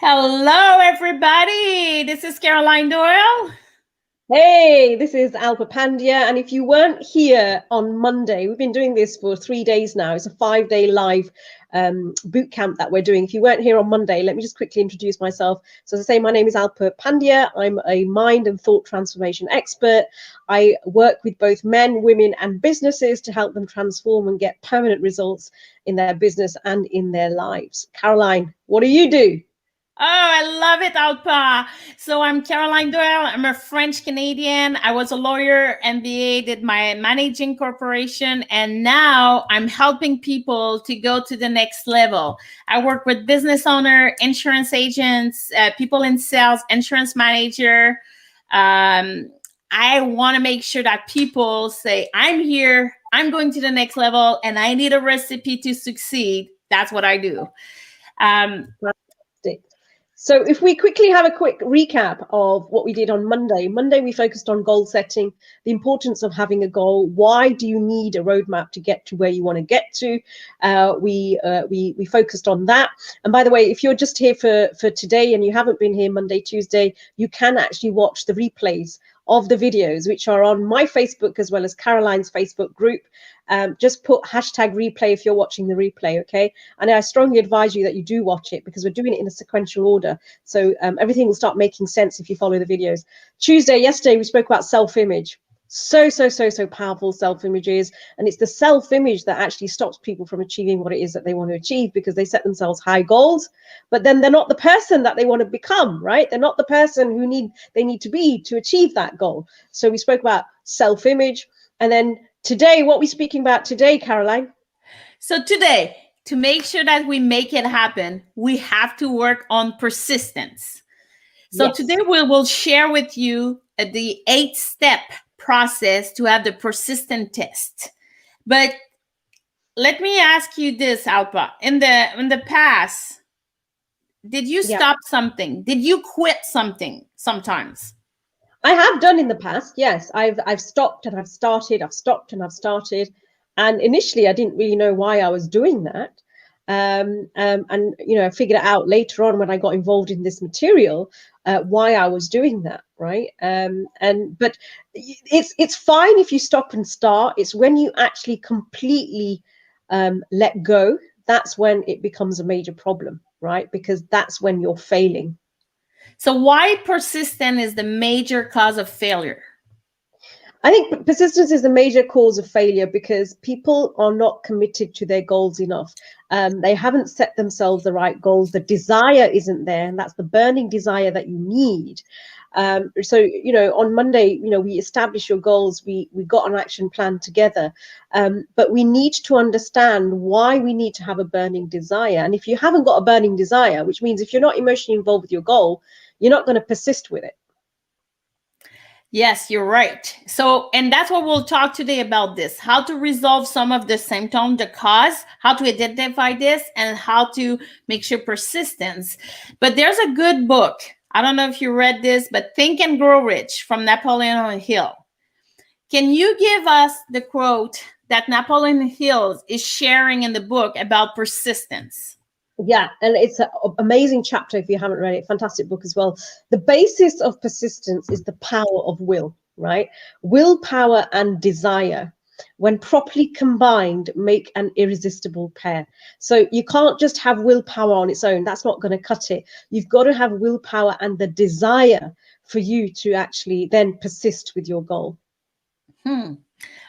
Hello, everybody. This is Caroline Doyle. Hey, this is Alpa Pandya. And if you weren't here on Monday, we've been doing this for 3 days now. It's a 5-day live boot camp that we're doing. If you weren't here on Monday, let me just quickly introduce myself. So as I say, my name is Alpa Pandya. I'm a mind and thought transformation expert. I work with both men, women, and businesses to help them transform and get permanent results in their business and in their lives. Caroline, what do you do? Oh, I love it, Alpa. So I'm Caroline Doyle. I'm a French Canadian. I was a lawyer, MBA, did my managing corporation, and now I'm helping people to go to the next level. I work with business owner, insurance agents, people in sales, insurance manager. I want to make sure that people say, I'm here, I'm going to the next level, and I need a recipe to succeed. That's what I do. So if we quickly have a quick recap of what we did on Monday. Monday, we focused on goal setting, the importance of having a goal. Why do you need a roadmap to get to where you want to get to? We focused on that. And by the way, if you're just here for today and you haven't been here Monday, Tuesday, you can actually watch the replays of the videos, which are on my Facebook as well as Caroline's Facebook group. Just put hashtag replay if you're watching the replay, okay? And I strongly advise you that you do watch it because we're doing it in a sequential order. So everything will start making sense if you follow the videos. Yesterday, we spoke about self-image. So powerful self-images. And it's the self-image that actually stops people from achieving what it is that they want to achieve, because they set themselves high goals, but then they're not the person that they want to become, right? They're not the person they need to be to achieve that goal. So we spoke about self-image. And then today, what are we speaking about today, Caroline? So today, to make sure that we make it happen, we have to work on persistence. So Yes. today we will share with you the 8-step process to have the persistent test. But let me ask you this, Alpa. In the past, did you stop something? Did you quit something sometimes? I have done in the past, yes. I've stopped and I've started, I've stopped and I've started. And initially I didn't really know why I was doing that. And I figured it out later on when I got involved in this material, why I was doing that, right? But it's fine if you stop and start. It's when you actually completely let go, that's when it becomes a major problem, right? Because that's when you're failing. So why persistent is the major cause of failure? I think persistence is the major cause of failure because people are not committed to their goals enough. They haven't set themselves the right goals. The desire isn't there, and that's the burning desire that you need. On Monday, we established your goals. We got an action plan together, but we need to understand why we need to have a burning desire. And if you haven't got a burning desire, which means if you're not emotionally involved with your goal, you're not going to persist with it. Yes, you're right. So, and that's what we'll talk today about this, how to resolve some of the symptoms, the cause, how to identify this, and how to make sure persistence. But there's a good book. I don't know if you read this, but Think and Grow Rich from Napoleon Hill. Can you give us the quote that Napoleon Hill is sharing in the book about persistence? Yeah, and it's an amazing chapter if you haven't read it. Fantastic book as well. The basis of persistence is the power of will, right? Willpower and desire, when properly combined, make an irresistible pair. So you can't just have willpower on its own. That's not going to cut it. You've got to have willpower and the desire for you to actually then persist with your goal.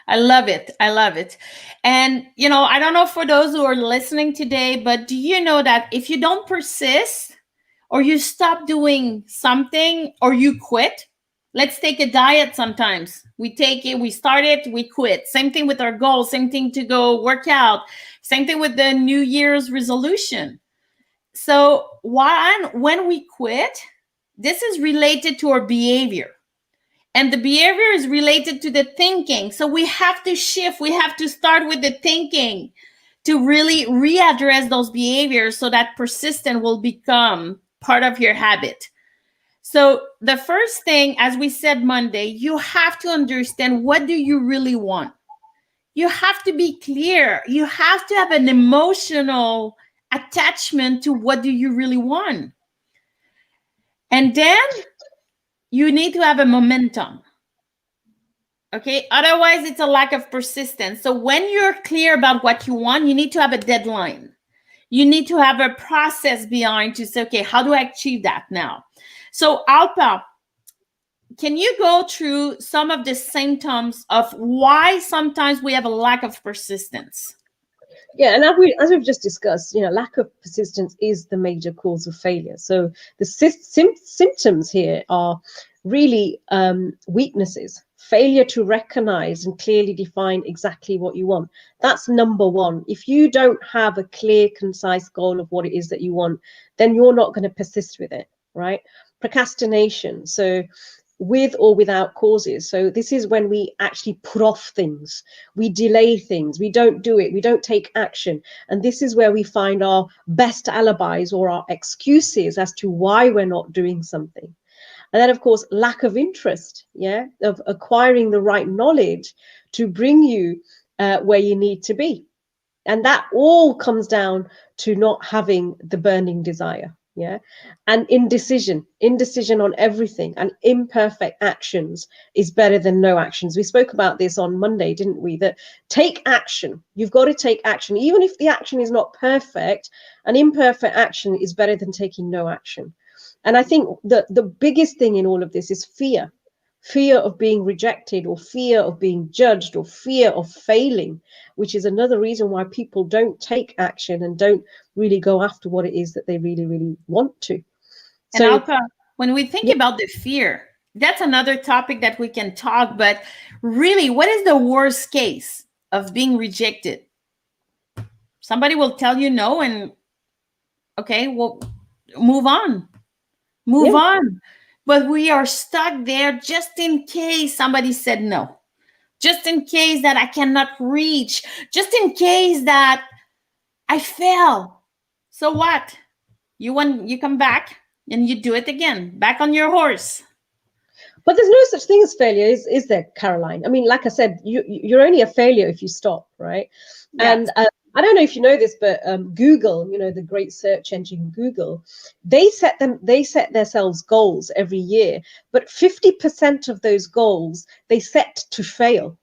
I love it. I love it. And, I don't know for those who are listening today, but do you know that if you don't persist or you stop doing something or you quit, let's take a diet sometimes. We take it, we start it, we quit. Same thing with our goals, same thing to go work out, same thing with the New Year's resolution. So when we quit, this is related to our behavior. And the behavior is related to the thinking. So we have to shift. We have to start with the thinking to really readdress those behaviors so that persistent will become part of your habit. So the first thing, as we said Monday, you have to understand, what do you really want? You have to be clear. You have to have an emotional attachment to what do you really want. And then you need to have a momentum. Okay. Otherwise, it's a lack of persistence. So when you're clear about what you want, you need to have a deadline. You need to have a process behind to say, okay, how do I achieve that now? So, Alpa, can you go through some of the symptoms of why sometimes we have a lack of persistence? Yeah, and as we've just discussed, lack of persistence is the major cause of failure. So the symptoms here are really weaknesses, failure to recognize and clearly define exactly what you want. That's number one. If you don't have a clear, concise goal of what it is that you want, then you're not going to persist with it, right? Procrastination. So with or without causes. So this is when we actually put off things, we delay things, we don't do it, we don't take action. And this is where we find our best alibis or our excuses as to why we're not doing something. And then, of course, lack of interest, of acquiring the right knowledge to bring you where you need to be. And that all comes down to not having the burning desire. And indecision on everything, and imperfect actions is better than no actions. We spoke about this on Monday, didn't we? That take action. You've got to take action, even if the action is not perfect. An imperfect action is better than taking no action. And I think that the biggest thing in all of this is fear of being rejected, or fear of being judged, or fear of failing, which is another reason why people don't take action and don't really go after what it is that they really, really want to. And So, Alpa, when we think yeah, about the fear, that's another topic that we can talk. But really, what is the worst case of being rejected? Somebody will tell you no, and okay, well, move on, move yeah. on. But we are stuck there just in case somebody said no, just in case that I cannot reach, just in case that I fail. So what? You come back and you do it again, back on your horse. But there's no such thing as failure, is there, Caroline? I mean, like I said, you're only a failure if you stop, right? Yes. And I don't know if you know this, but Google, the great search engine Google, they set themselves goals every year, but 50% of those goals they set to fail.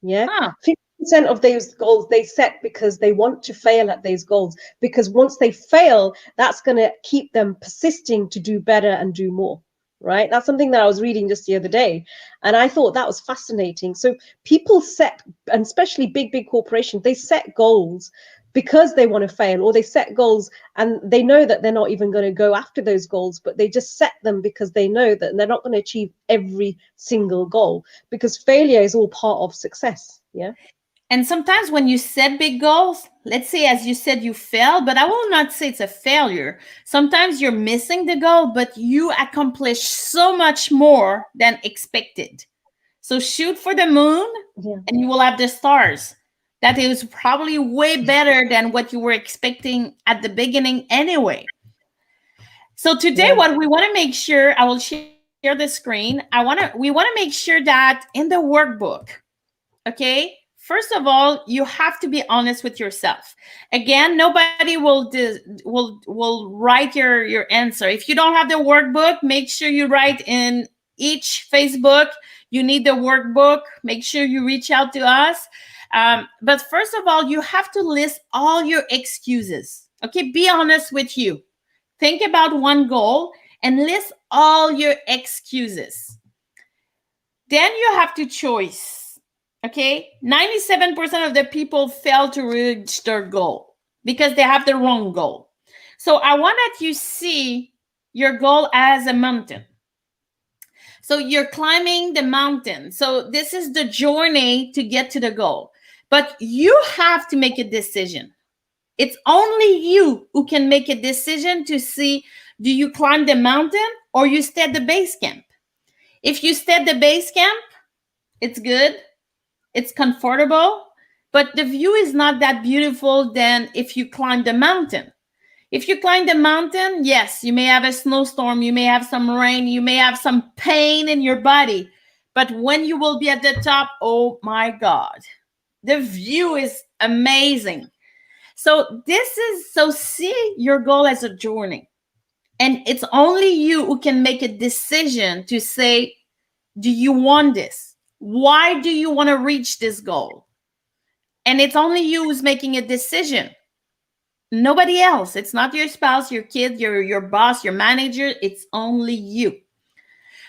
Yeah. Huh. 50% of those goals they set because they want to fail at those goals. Because once they fail, that's going to keep them persisting to do better and do more. Right. That's something that I was reading just the other day. And I thought that was fascinating. So people set, and especially big corporations, they set goals because they want to fail, or they set goals and they know that they're not even going to go after those goals, but they just set them because they know that they're not going to achieve every single goal, because failure is all part of success. Yeah. And sometimes when you set big goals, let's say, as you said, you failed, but I will not say it's a failure. Sometimes you're missing the goal, but you accomplish so much more than expected. So shoot for the moon Yeah. and you will have the stars. That is probably way better than what you were expecting at the beginning anyway. So today Yeah. what we want to make sure, I will share the screen. We want to make sure that in the workbook, okay, first of all, you have to be honest with yourself. Again, nobody will write your answer. If you don't have the workbook, make sure you write in each Facebook. You need the workbook. Make sure you reach out to us. But first of all, you have to list all your excuses. Okay, be honest with you. Think about one goal and list all your excuses. Then you have to choose. Okay, 97% of the people fail to reach their goal because they have the wrong goal. So I want that you see your goal as a mountain. So you're climbing the mountain. So this is the journey to get to the goal. But you have to make a decision. It's only you who can make a decision to see, do you climb the mountain or you stay at the base camp? If you stay at the base camp, it's good, it's comfortable, but the view is not that beautiful than if you climb the mountain. If you climb the mountain, yes, you may have a snowstorm, you may have some rain, you may have some pain in your body, but when you will be at the top, oh my God, the view is amazing. So see your goal as a journey. And it's only you who can make a decision to say, do you want this? Why do you want to reach this goal? And it's only you who's making a decision. Nobody else. It's not your spouse, your kid, your boss, your manager. It's only you.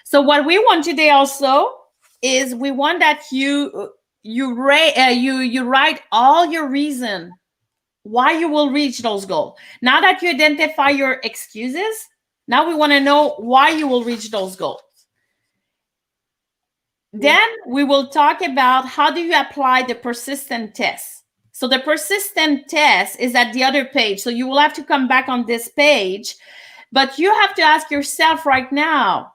So what we want today also is we want that you write all your reason why you will reach those goals. Now that you identify your excuses, now we want to know why you will reach those goals. Then we will talk about how do you apply the persistent test. So the persistent test is at the other page. So you will have to come back on this page, but you have to ask yourself right now,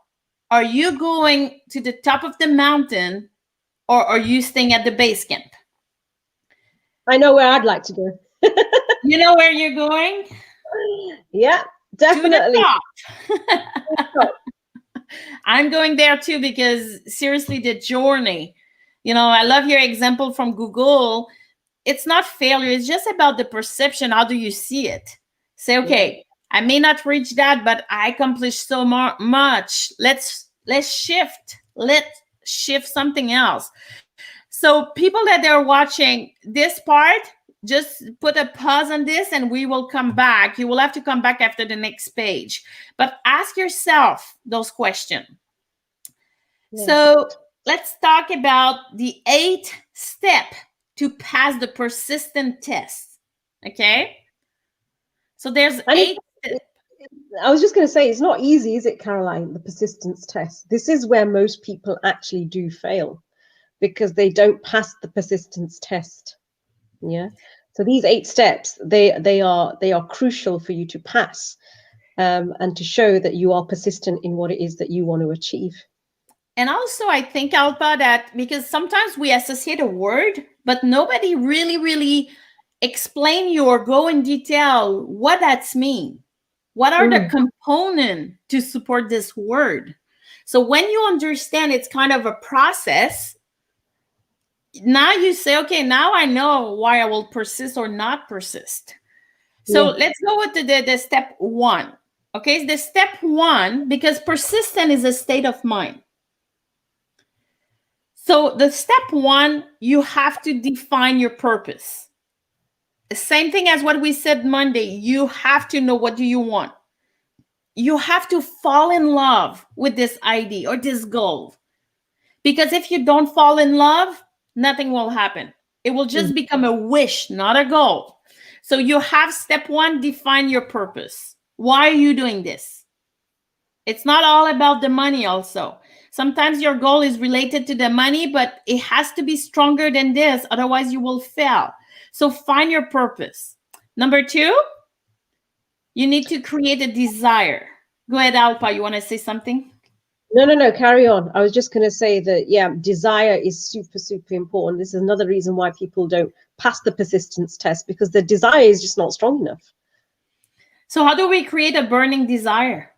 are you going to the top of the mountain or are you staying at the base camp? I know where I'd like to go. You know where you're going? Yeah, definitely. To the top. I'm going there too, because seriously, the journey, I love your example from Google. It's not failure. It's just about the perception. How do you see it? Say, okay, I may not reach that, but I accomplished so much. Let's shift. Let's shift something else. So people that are watching this part, just put a pause on this and we will come back. You will have to come back after the next page. But ask yourself those questions. Yeah. So let's talk about the 8th step to pass the persistent test. Okay? So there's 8 steps. I was just going to say, it's not easy, is it, Caroline, the persistence test? This is where most people actually do fail, because they don't pass the persistence test. Yeah. So these 8 steps, they are crucial for you to pass, and to show that you are persistent in what it is that you want to achieve. And also, I think, Alpa, that because sometimes we associate a word, but nobody really explain you or go in detail what that's mean. What are the components to support this word? So when you understand it's kind of a process, now you say, okay, now I know why I will persist or not persist. So let's go with the step 1. Okay, the step 1, because persistent is a state of mind. So the step 1, you have to define your purpose. The same thing as what we said Monday. You have to know, what do you want? You have to fall in love with this idea or this goal. Because if you don't fall in love, nothing will happen. It will just become a wish, not a goal. So you have step 1, define your purpose. Why are you doing this? It's not all about the money also. Sometimes your goal is related to the money, but it has to be stronger than this. Otherwise, you will fail. So find your purpose. Number 2, you need to create a desire. Go ahead, Alpa. You want to say something? No, carry on. I was just going to say that, desire is super important. This is another reason why people don't pass the persistence test, because the desire is just not strong enough. So how do we create a burning desire?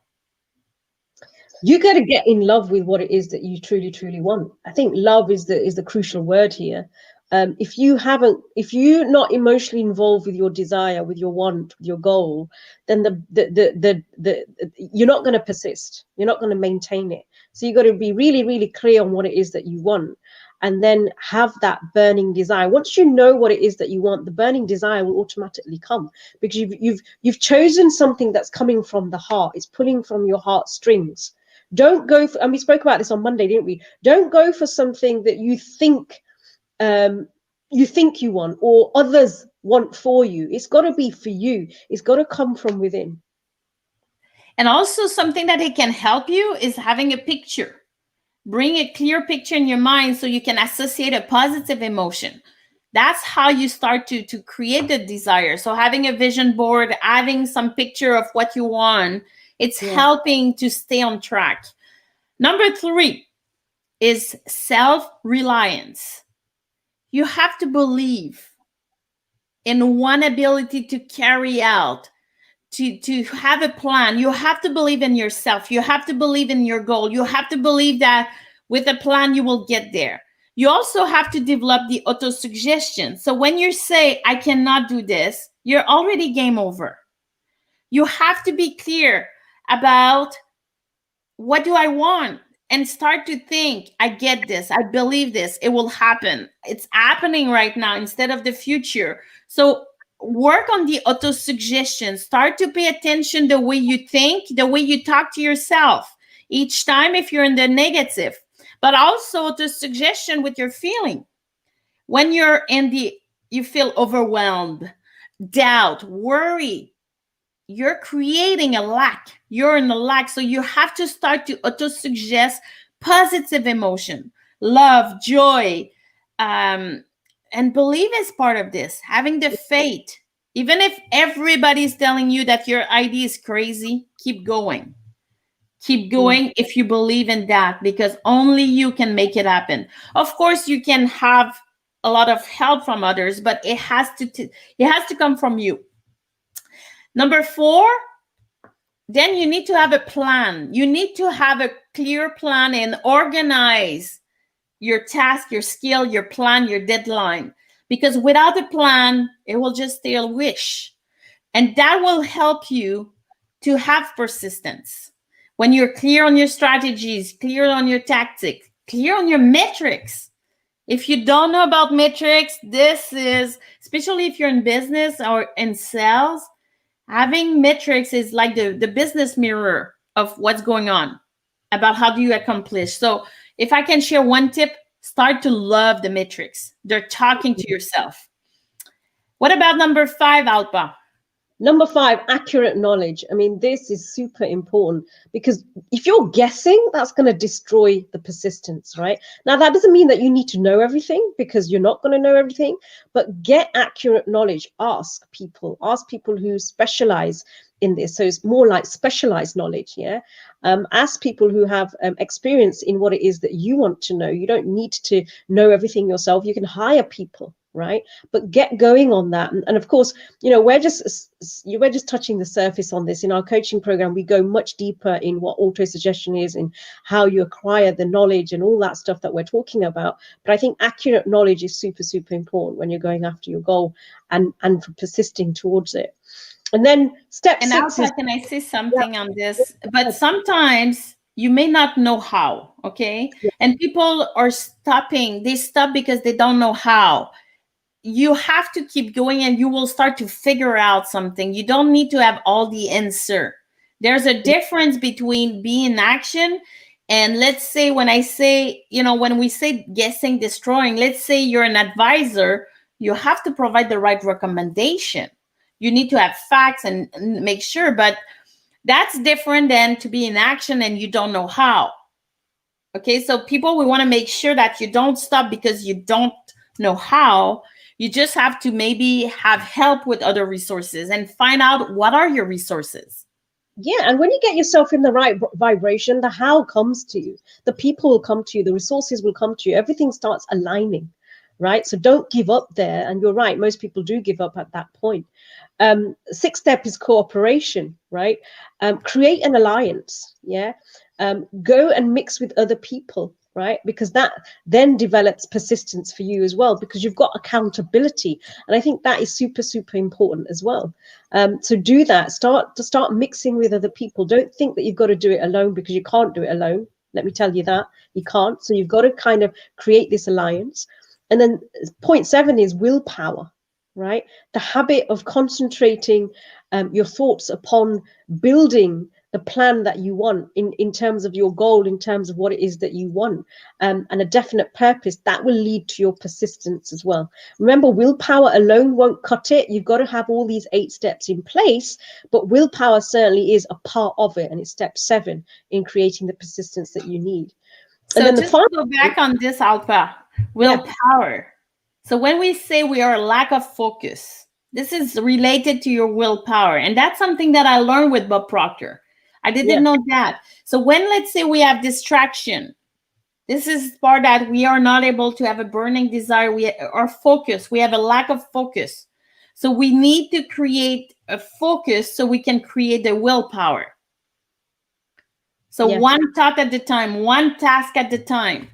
You got to get in love with what it is that you truly want. I think love is the crucial word here. If you're not emotionally involved with your desire, with your want, with your goal, then you're not going to persist. You're not going to maintain it. So you got to be really clear on what it is that you want, and then have that burning desire. Once you know what it is that you want, the burning desire will automatically come, because you've chosen something that's coming from the heart. It's pulling from your heartstrings. Don't go for, and we spoke about this on Monday, didn't we? Don't go for something that you think you want or others want for you. It's got to be for you. It's got to come from within. And also something that it can help you is having a picture. Bring a clear picture in your mind so you can associate a positive emotion. That's how you start to create the desire. So having a vision board, having some picture of what you want, it's helping to stay on track. Number 3 is self-reliance. You have to believe in one ability to carry out, to have a plan. You have to believe in yourself. You have to believe in your goal. You have to believe that with a plan, you will get there. You also have to develop the autosuggestion. So when you say, I cannot do this, you're already game over. You have to be clear about what do I want, and start to think, I get this, I believe this, it will happen, it's happening right now instead of the future. So work on the auto suggestion. Start to pay attention the way you think, the way you talk to yourself each time if you're in the negative, but also the suggestion with your feeling. When you're in the, you feel overwhelmed, doubt, worry, you're creating a lack. You're in a lack. So you have to start to auto suggest positive emotion, love, joy, and believe is part of this. Having the faith, even if everybody's telling you that your idea is crazy, keep going. Keep Mm. going if you believe in that, because only you can make it happen. Of course, you can have a lot of help from others, but it has to come from you. Number 4, then you need to have a plan. You need to have a clear plan and organize your task, your skill, your plan, your deadline. Because without a plan, it will just stay a wish. And that will help you to have persistence. When you're clear on your strategies, clear on your tactics, clear on your metrics. If you don't know about metrics, this is, especially if you're in business or in sales, having metrics is like the business mirror of what's going on, about how do you accomplish. So if I can share one tip, start to love the metrics. They're talking to yourself. What about number 5, Alpa? Number 5, accurate knowledge. I mean, this is super important because if you're guessing, that's going to destroy the persistence, right? Now, that doesn't mean that you need to know everything, because you're not going to know everything, but get accurate knowledge. Ask people who specialize in this. So it's more like specialized knowledge, yeah? Ask people who have experience in what it is that you want to know. You don't need to know everything yourself. You can hire people, right? But get going on that. And of course, you know, we're just touching the surface on this. In our coaching program, we go much deeper in what auto-suggestion is and how you acquire the knowledge and all that stuff that we're talking about. But I think accurate knowledge is super, super important when you're going after your goal and for persisting towards it. And then step And 6 is, Alpha, can I say yeah, something on this? But sometimes you may not know how, okay? yeah, And people are stopping. They stop because they don't know how. You have to keep going and you will start to figure out something. You don't need to have all the answer. There's a difference between being in action and, let's say, when I say, you know, when we say guessing, destroying, let's say you're an advisor, you have to provide the right recommendation. You need to have facts and make sure, but that's different than to be in action and you don't know how. Okay, so people, we want to make sure that you don't stop because you don't know how. You just have to maybe have help with other resources and find out what are your resources. yeah. And when you get yourself in the right vibration, the how comes to you, the people will come to you, the resources will come to you, everything starts aligning, right? So don't give up there. And you're right, most people do give up at that point. 6th step is cooperation, right? Create an alliance, yeah. Go and mix with other people, right? Because that then develops persistence for you as well, because you've got accountability. And I think that is super, super important as well. So do that. Start mixing with other people. Don't think that you've got to do it alone, because you can't do it alone. Let me tell you that you can't. So you've got to kind of create this alliance. And then point 7 is willpower, right? The habit of concentrating your thoughts upon building the plan that you want in terms of your goal, in terms of what it is that you want, and a definite purpose that will lead to your persistence as well. Remember, willpower alone won't cut it. You've got to have all these 8 steps in place, but willpower certainly is a part of it, and it's step 7 in creating the persistence that you need. And So then the just final, to go back on this, Alpha, yeah, willpower. So when we say we are lack of focus, this is related to your willpower. And that's something that I learned with Bob Proctor. I yeah, didn't know that. So when, let's say, we have distraction, this is part that we are not able to have a burning desire. We are focused. We have a lack of focus. So we need to create a focus so we can create the willpower. So yeah. one thought at a time, one task at a time.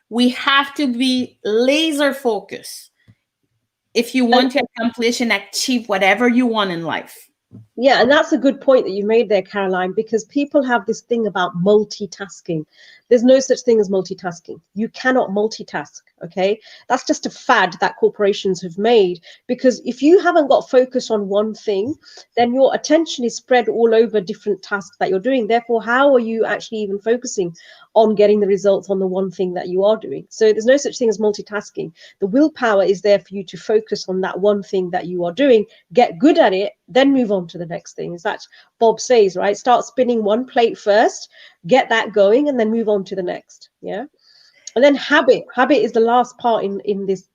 We have to be laser focused if you And want to accomplish and achieve whatever you want in life. Yeah, and that's a good point that you made there, Caroline, because people have this thing about multitasking. There's no such thing as multitasking. You cannot multitask, okay? That's just a fad that corporations have made, because if you haven't got focus on one thing, then your attention is spread all over different tasks that you're doing. Therefore, how are you actually even focusing on getting the results on the one thing that you are doing? So there's no such thing as multitasking. The willpower is there for you to focus on that one thing that you are doing, get good at it, then move on to the next thing. Is that Bob says, right? Start spinning one plate first, get that going, and then move on to the next. Yeah. And then habit is the last part in this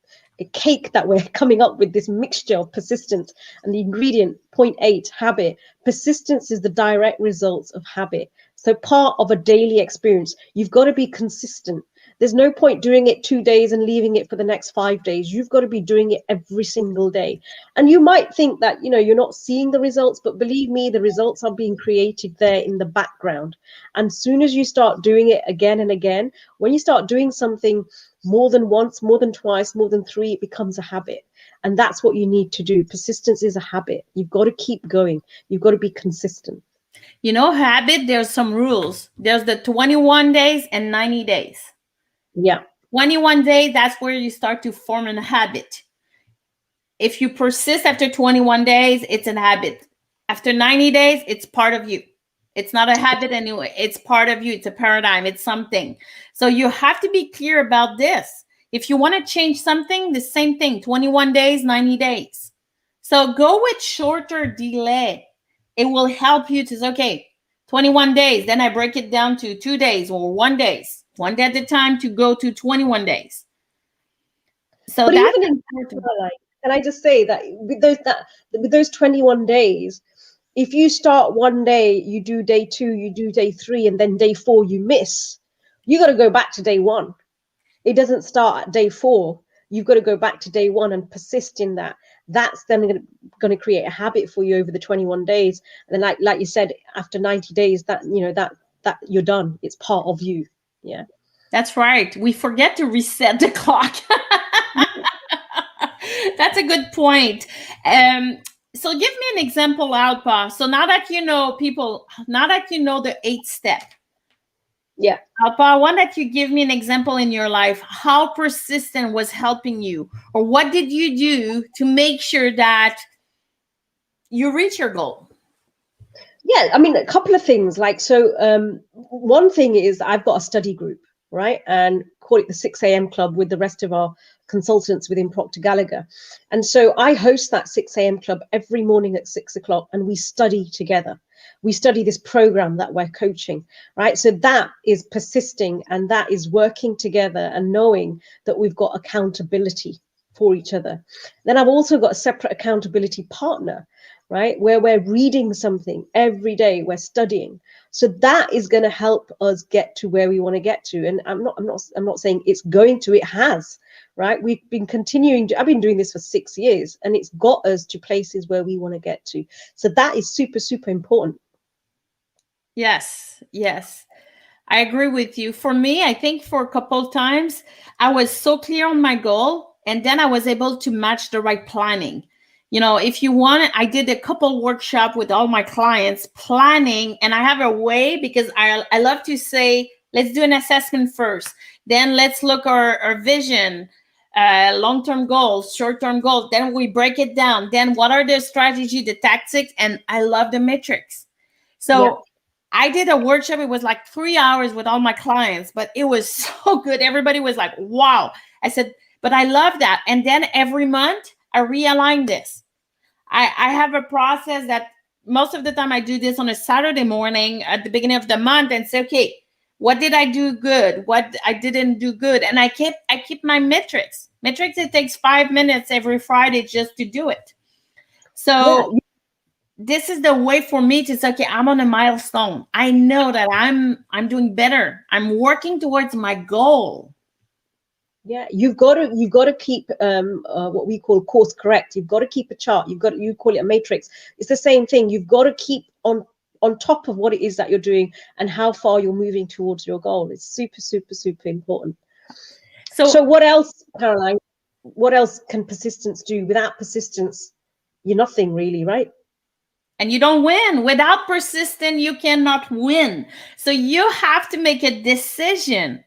cake that we're coming up with, this mixture of persistence. And the ingredient, point 8, habit. Persistence is the direct results of habit. So part of a daily experience, you've got to be consistent. There's no point doing it 2 days and leaving it for the next 5 days. You've got to be doing it every single day. And you might think that, you're not seeing the results, but believe me, the results are being created there in the background. And soon as you start doing it again and again, when you start doing something more than once, more than twice, more than 3, it becomes a habit. And that's what you need to do. Persistence is a habit. You've got to keep going. You've got to be consistent. Habit, there's some rules. There's the 21 days and 90 days. Yeah. 21 days, that's where you start to form a habit. If you persist after 21 days, it's a habit. After 90 days, it's part of you. It's not a habit anyway. It's part of you. It's a paradigm. It's something. So you have to be clear about this. If you want to change something, the same thing, 21 days, 90 days. So go with shorter delay. It will help you to say, okay, 21 days. Then I break it down to 2 days or 1 day, one day at a time to go to 21 days. So But that's even in, important. can I just say that with those 21 days, if you start one day, you do day 2, you do day 3, and then day 4 you miss, you got to go back to day 1. It doesn't start at day 4. You've got to go back to day 1 and persist in that. That's then going to create a habit for you over the 21 days. And then, like you said, after 90 days, that that you're done. It's part of you. Yeah. That's right. We forget to reset the clock. That's a good point. So give me an example, Alpa. So now that you know people, now that you know the 8 step, Yeah. Alpa, I want that you give me an example in your life how persistent was helping you, or what did you do to make sure that you reach your goal? Yeah, I mean, a couple of things. One thing is I've got a study group, right? And call it the 6 a.m. club with the rest of our consultants within Procter Gallagher. And so I host that 6 a.m. club every morning at 6 o'clock, and we study together. We study this program that we're coaching, right? So that is persisting, and that is working together and knowing that we've got accountability for each other. Then I've also got a separate accountability partner, right, where we're reading something every day, we're studying. So that is going to help us get to where we want to get to. And I'm not saying it's going to, it has, right? We've been I've been doing this for 6 years, and it's got us to places where we want to get to. So that is super, super important. Yes, yes. I agree with you. For me, I think for a couple of times, I was so clear on my goal, and then I was able to match the right planning. If you want, I did a couple workshop with all my clients planning, and I have a way because I love to say, let's do an assessment first. Then let's look our vision, long-term goals, short-term goals. Then we break it down. Then what are the strategy, the tactics, and I love the metrics. So Yeah. I did a workshop. It was like 3 hours with all my clients, but it was so good. Everybody was like, wow. I said, but I love that. And then every month I realign this. I have a process that most of the time I do this on a Saturday morning at the beginning of the month and say, okay, what did I do good? What I didn't do good? And I keep my metrics. Metrics, it takes 5 minutes every Friday just to do it. Yeah. So this is the way for me to say, okay, I'm on a milestone. I know that I'm doing better. I'm working towards my goal. Yeah, you've got to keep what we call course correct. You've got to keep a chart. You call it a matrix. It's the same thing. You've got to keep on top of what it is that you're doing and how far you're moving towards your goal. It's super, super, super important. So what else, Caroline? What else can persistence do? Without persistence, you're nothing really, right? and you don't win. Without persistence, you cannot win. So you have to make a decision.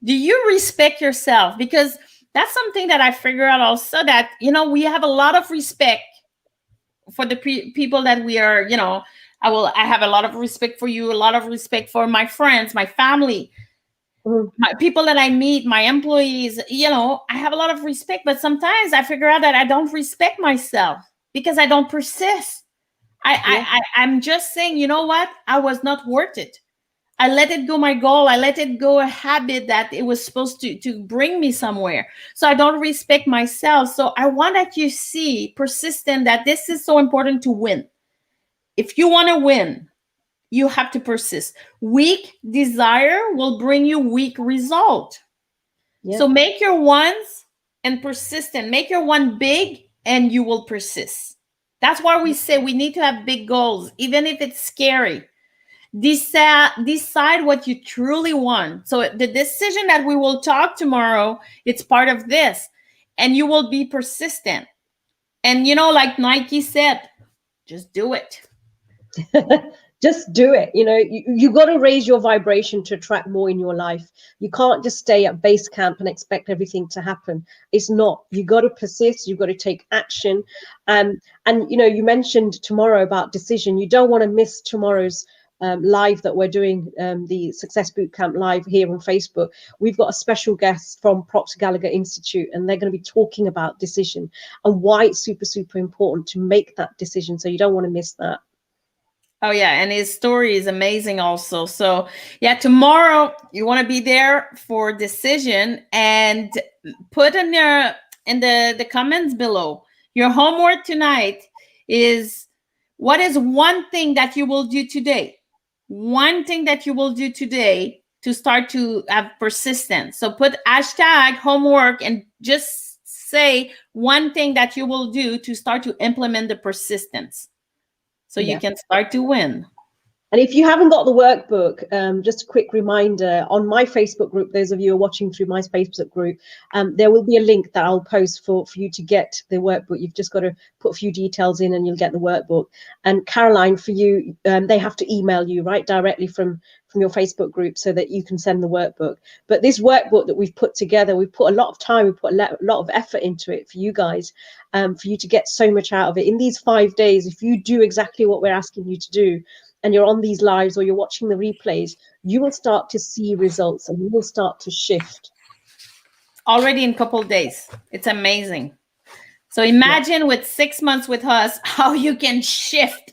Do you respect yourself? Because that's something that I figure out also, that, we have a lot of respect for the people that we are, I have a lot of respect for you, a lot of respect for my friends, my family, Mhm. my people that I meet, my employees. I have a lot of respect, but sometimes I figure out that I don't respect myself because I don't persist. Yeah. I'm just saying, you know what? I was not worth it. I let it go my goal. I let it go a habit that it was supposed to bring me somewhere. So I don't respect myself. So I want that you see persistent, that this is so important to win. If you want to win, you have to persist. Weak desire will bring you weak result. Yeah. So make your ones and persistent. Make your one big and you will persist. That's why we say we need to have big goals, even if it's scary. Decide what you truly want. So the decision that we will talk tomorrow, it's part of this, and you will be persistent. And like Nike said, just do it. Just do it. You got to raise your vibration to attract more in your life. You can't just stay at base camp and expect everything to happen. It's not. You got to persist. You've got to take action. And you mentioned tomorrow about decision. You don't want to miss tomorrow's live that we're doing, the Success Bootcamp live here on Facebook. We've got a special guest from Proctor Gallagher Institute, and they're going to be talking about decision and why it's super, super important to make that decision. So you don't want to miss that. Oh yeah, and his story is amazing also. So yeah, tomorrow you want to be there for decision, and put in the comments below. Your homework tonight is, what is one thing that you will do today? One thing that you will do today to start to have persistence. So put hashtag homework and just say one thing that you will do to start to implement the persistence, so you Yeah. can start to win. And if you haven't got the workbook, just a quick reminder, on my Facebook group, those of you who are watching through my Facebook group, there will be a link that I'll post for you to get the workbook. You've just got to put a few details in and you'll get the workbook. And Caroline, for you, they have to email you, right, directly from your Facebook group so that you can send the workbook. But this workbook that we've put together, we've put a lot of time, we've put a lot of effort into it for you guys, for you to get so much out of it. In these 5 days, if you do exactly what we're asking you to do, and you're on these lives or you're watching the replays, you will start to see results and you will start to shift. Already in a couple of days. It's amazing. So Yeah. imagine with 6 months with us, how you can shift.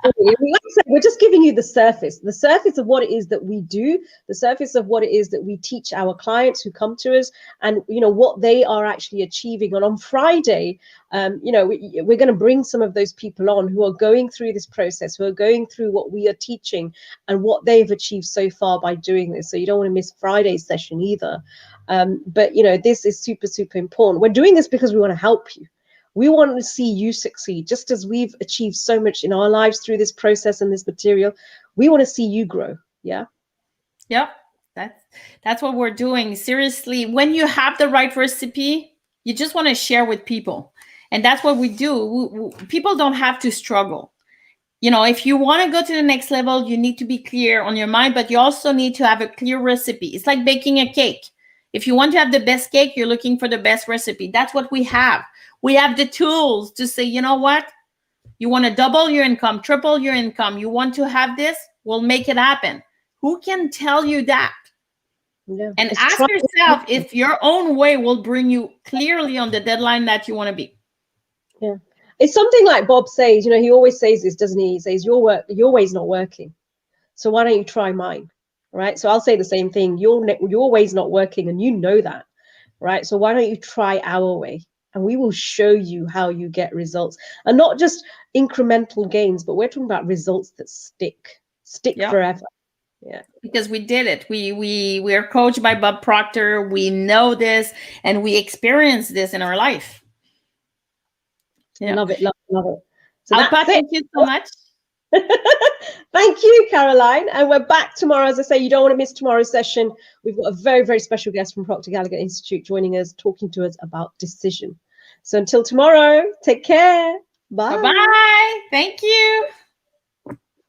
Absolutely. Like I said, we're just giving you the surface of what it is that we do, the surface of what it is that we teach our clients who come to us, and what they are actually achieving. And on Friday, we're going to bring some of those people on who are going through this process, who are going through what we are teaching and what they've achieved so far by doing this. So you don't want to miss Friday's session either. But this is super, super important. We're doing this because we want to help you. We want to see you succeed, just as we've achieved so much in our lives through this process and this material. We want to see you grow. Yeah. Yep. That's what we're doing. Seriously, when you have the right recipe, you just want to share with people. And that's what we do. People don't have to struggle. If you want to go to the next level, you need to be clear on your mind, but you also need to have a clear recipe. It's like baking a cake. If you want to have the best cake, you're looking for the best recipe. That's what we have. We have the tools to say, you know what? You want to double your income, triple your income. You want to have this? We'll make it happen. Who can tell you that? Yeah. And It's ask yourself if your own way will bring you clearly on the deadline that you want to be. Yeah. It's something like Bob says, he always says this, doesn't he? He says, your way's not working. So why don't you try mine? Right. So I'll say the same thing. Your way's not working, and you know that. Right. So why don't you try our way? And we will show you how you get results, and not just incremental gains, but we're talking about results that stick Yep. forever. Yeah. Because we did it. We are coached by Bob Proctor. We know this, and we experience this in our life. Yeah. Love it. So Alpa, that's it. thank you so much. Thank you, Caroline. And we're back tomorrow. As I say, you don't want to miss tomorrow's session. We've got a very, very special guest from Proctor Gallagher Institute joining us, talking to us about decision. So until tomorrow, take care. Bye. Bye-bye. Thank you.